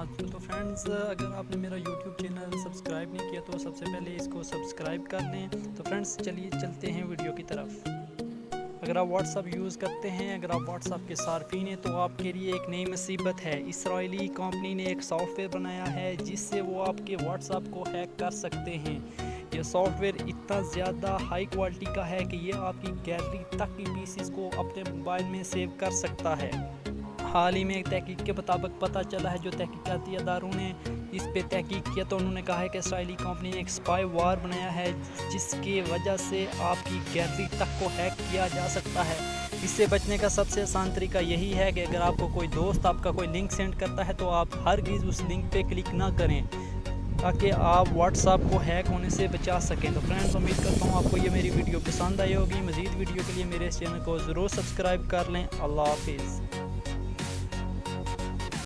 آج کو۔ تو فرینڈز اگر آپ نے میرا یوٹیوب چینل سبسکرائب نہیں کیا تو سب سے پہلے اس کو سبسکرائب کر لیں۔ تو فرینڈز چلیے چلتے ہیں ویڈیو کی طرف۔ اگر آپ واٹس ایپ یوز کرتے ہیں، اگر آپ واٹس ایپ کے صارفین ہیں تو آپ کے لیے ایک نئی مصیبت ہے۔ اسرائیلی کمپنی نے ایک سافٹ ویئر بنایا ہے جس سے وہ آپ کے واٹس ایپ کو ہیک کر سکتے ہیں۔ یہ سافٹ ویئر اتنا زیادہ ہائی کوالٹی کا ہے کہ یہ آپ کی گیلری تک کی پیسز کو اپنے موبائل میں سیو کر سکتا ہے۔ حال ہی میں ایک تحقیق کے مطابق پتہ چلا ہے، جو تحقیقاتی اداروں نے اس پہ تحقیق کیا تو انہوں نے کہا ہے کہ اسرائیلی کمپنی نے ایک اسپائی وار بنایا ہے جس کی وجہ سے آپ کی گیلری تک کو ہیک کیا جا سکتا ہے۔ اس سے بچنے کا سب سے آسان طریقہ یہی ہے کہ اگر آپ کو کوئی دوست آپ کا کوئی لنک سینڈ کرتا ہے تو آپ ہرگز اس لنک پہ کلک نہ کریں تاکہ آپ واٹس ایپ کو ہیک ہونے سے بچا سکیں۔ تو فرینڈز امید کرتا ہوں آپ کو یہ میری ویڈیو پسند آئی ہوگی۔ مزید ویڈیو کے لیے میرے اس چینل کو ضرور سبسکرائب کر لیں۔ اللہ حافظ۔